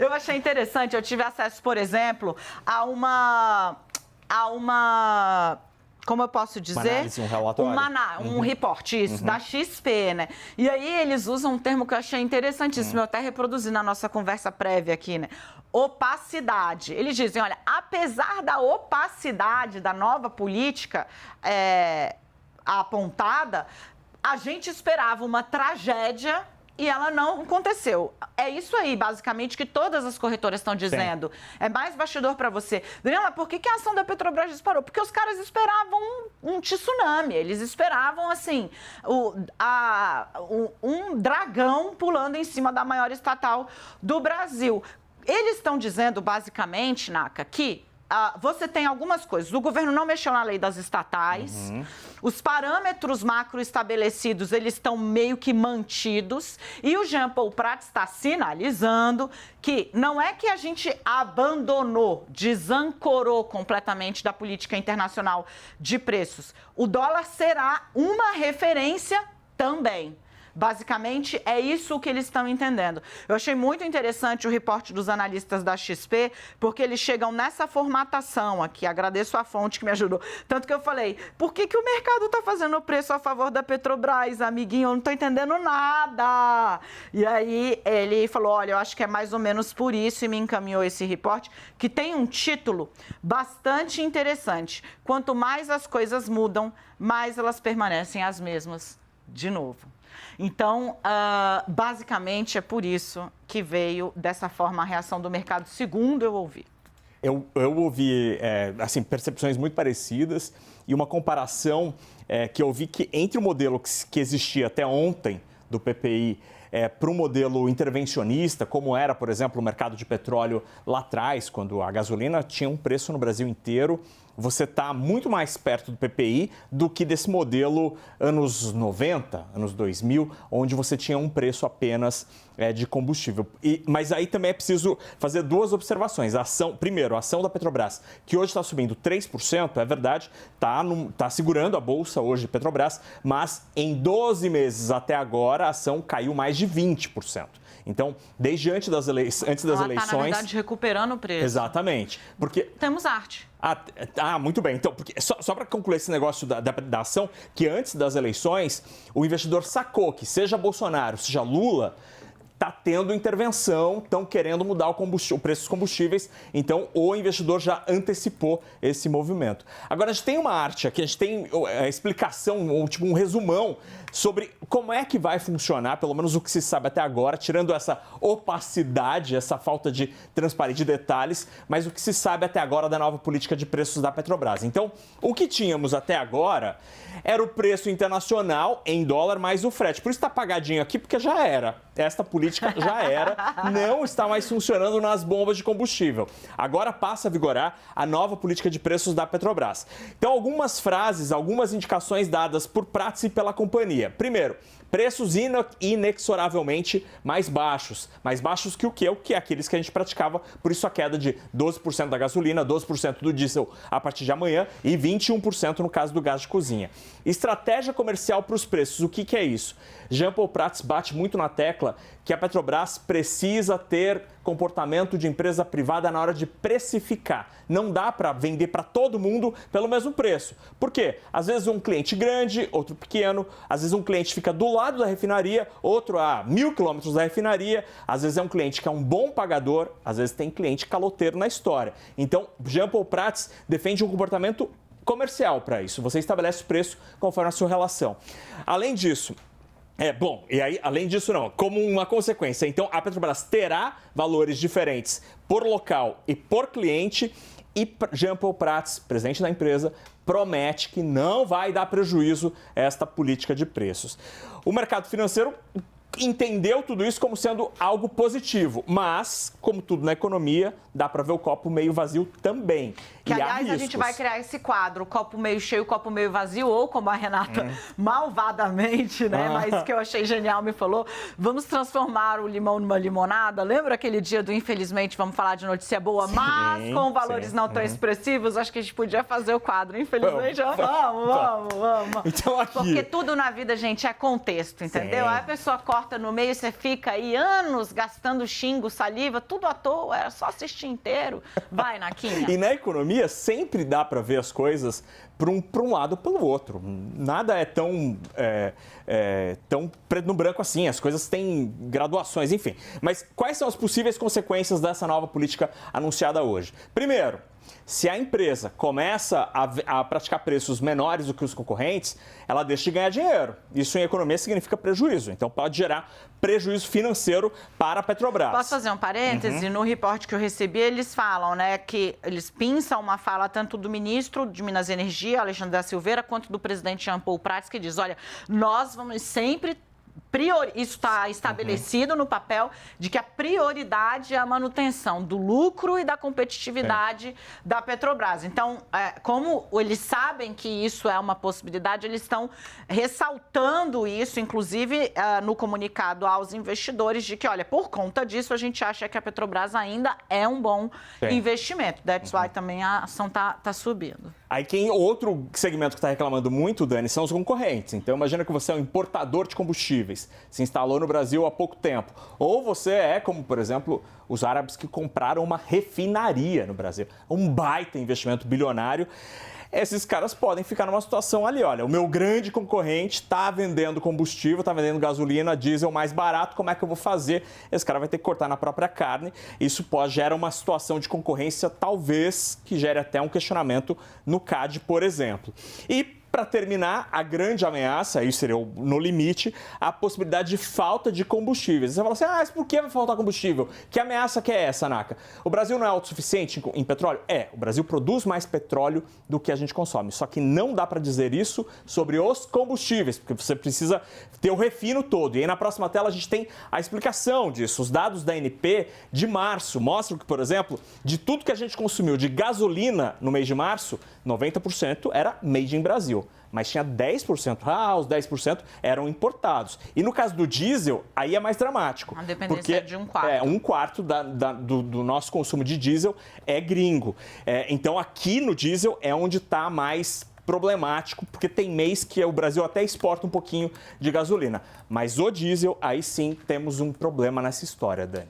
Eu achei interessante, eu tive acesso, por exemplo, a uma como eu posso dizer? Uma análise, um relatório. Um reporte, isso, da XP, né? E aí eles usam um termo que eu achei interessantíssimo, eu até reproduzi na nossa conversa prévia aqui, né? Opacidade. Eles dizem, olha, apesar da opacidade da nova política apontada, a gente esperava uma tragédia e ela não aconteceu. É isso aí, basicamente, que todas as corretoras estão dizendo. Sim. É mais bastidor para você. Daniela, por que a ação da Petrobras disparou? Porque os caras esperavam um tsunami. Eles esperavam, assim, um dragão pulando em cima da maior estatal do Brasil. Eles estão dizendo, basicamente, Naka, que você tem algumas coisas. O governo não mexeu na lei das estatais. Os parâmetros macro estabelecidos, eles estão meio que mantidos. E o Jean Paul Prats está sinalizando que não é que a gente abandonou, desancorou completamente da política internacional de preços. O dólar será uma referência também. Basicamente, é isso que eles estão entendendo. Eu achei muito interessante o reporte dos analistas da XP, porque eles chegam nessa formatação aqui. Agradeço a fonte que me ajudou. Tanto que eu falei, por que o mercado está fazendo o preço a favor da Petrobras, amiguinho? Eu não estou entendendo nada. E aí ele falou, olha, eu acho que é mais ou menos por isso, e me encaminhou esse reporte, que tem um título bastante interessante. Quanto mais as coisas mudam, mais elas permanecem as mesmas de novo. Então, basicamente, é por isso que veio dessa forma a reação do mercado, segundo eu ouvi. Eu ouvi, assim, percepções muito parecidas e uma comparação que eu vi que entre o modelo que existia até ontem do PPI para um modelo intervencionista, como era, por exemplo, o mercado de petróleo lá atrás, quando a gasolina tinha um preço no Brasil inteiro, você está muito mais perto do PPI do que desse modelo anos 90, anos 2000, onde você tinha um preço apenas de combustível. Mas aí também é preciso fazer duas observações. Primeiro, a ação da Petrobras, que hoje está subindo 3%, é verdade, está segurando a bolsa hoje de Petrobras, mas em 12 meses até agora a ação caiu mais de 20%. Então, desde antes das eleições... Ela está, na verdade, recuperando o preço. Exatamente. Porque... Temos arte. Muito bem. Então, porque só para concluir esse negócio da ação, que antes das eleições, o investidor sacou que seja Bolsonaro, seja Lula, está tendo intervenção, estão querendo mudar o preço dos combustíveis, então o investidor já antecipou esse movimento. Agora, a gente tem uma arte aqui, a gente tem a explicação, tipo um resumão sobre como é que vai funcionar, pelo menos o que se sabe até agora, tirando essa opacidade, essa falta de transparência de detalhes, mas o que se sabe até agora da nova política de preços da Petrobras. Então, o que tínhamos até agora era o preço internacional em dólar mais o frete. Por isso está pagadinho aqui, porque já era. Esta política já era, não está mais funcionando nas bombas de combustível. Agora passa a vigorar a nova política de preços da Petrobras. Então, algumas frases, algumas indicações dadas por Prats e pela companhia. Primeiro, preços inexoravelmente mais baixos que o quê? O que é aqueles que a gente praticava, por isso a queda de 12% da gasolina, 12% do diesel a partir de amanhã e 21% no caso do gás de cozinha. Estratégia comercial para os preços, o que é isso? Jean Paul Prats bate muito na tecla que a Petrobras precisa ter comportamento de empresa privada na hora de precificar. Não dá para vender para todo mundo pelo mesmo preço. Por quê? Às vezes um cliente grande, outro pequeno, às vezes um cliente fica do lado da refinaria, outro a 1.000 quilômetros da refinaria, às vezes é um cliente que é um bom pagador, às vezes tem cliente caloteiro na história. Então, Jean Paul Prats defende um comportamento comercial para isso. Você estabelece o preço conforme a sua relação. Além disso, além disso não, como uma consequência, então a Petrobras terá valores diferentes por local e por cliente e Jean Paul Prats, presidente da empresa, promete que não vai dar prejuízo a esta política de preços. O mercado financeiro entendeu tudo isso como sendo algo positivo, mas, como tudo na economia, dá para ver o copo meio vazio também. Que, aliás, a gente vai criar esse quadro, copo meio cheio, copo meio vazio, ou como a Renata malvadamente, né, mas que eu achei genial, me falou, vamos transformar o limão numa limonada. Lembra aquele dia do infelizmente, vamos falar de notícia boa, mas com valores não tão expressivos? Acho que a gente podia fazer o quadro, infelizmente. Vamos. Então, aqui... Porque tudo na vida, gente, é contexto, entendeu? Aí a pessoa corta corta no meio e você fica aí anos gastando xingo, saliva, tudo à toa, era só assistir inteiro. Vai, Naquinha. E na economia sempre dá para ver as coisas para um lado ou pelo outro. Nada é tão preto no branco assim, as coisas têm graduações, enfim. Mas quais são as possíveis consequências dessa nova política anunciada hoje? Primeiro, se a empresa começa a praticar preços menores do que os concorrentes, ela deixa de ganhar dinheiro. Isso em economia significa prejuízo. Então pode gerar prejuízo financeiro para a Petrobras. Posso fazer um parêntese? No reporte que eu recebi, eles falam, né, que eles pinçam uma fala tanto do ministro de Minas e Energia, Alexandre da Silveira, quanto do presidente Jean Paul Prats, que diz, olha, nós vamos sempre... Isso está estabelecido no papel de que a prioridade é a manutenção do lucro e da competitividade da Petrobras. Então, como eles sabem que isso é uma possibilidade, eles estão ressaltando isso, inclusive no comunicado aos investidores, de que, olha, por conta disso, a gente acha que a Petrobras ainda é um bom investimento. That's why também a ação está subindo. Aí outro segmento que está reclamando muito, Dani, são os concorrentes. Então imagina que você é um importador de combustíveis, se instalou no Brasil há pouco tempo. Ou você é, como por exemplo, os árabes que compraram uma refinaria no Brasil. Um baita investimento bilionário. Esses caras podem ficar numa situação ali, olha, o meu grande concorrente está vendendo combustível, está vendendo gasolina, diesel mais barato, como é que eu vou fazer? Esse cara vai ter que cortar na própria carne. Isso gera uma situação de concorrência, talvez, que gere até um questionamento no CAD, por exemplo. E, para terminar, a grande ameaça, isso seria no limite, a possibilidade de falta de combustíveis. Você fala assim, mas por que vai faltar combustível? Que ameaça que é essa, Naka? O Brasil não é autossuficiente em petróleo? O Brasil produz mais petróleo do que a gente consome. Só que não dá para dizer isso sobre os combustíveis, porque você precisa ter o refino todo. E aí na próxima tela a gente tem a explicação disso. Os dados da ANP de março mostram que, por exemplo, de tudo que a gente consumiu de gasolina no mês de março, 90% era made in Brasil. Mas tinha 10%, os 10% eram importados. E no caso do diesel, aí é mais dramático. A dependência de um quarto. Um quarto do nosso consumo de diesel é gringo. Então aqui no diesel é onde está mais problemático, porque tem mês que o Brasil até exporta um pouquinho de gasolina. Mas o diesel, aí sim temos um problema nessa história, Dani.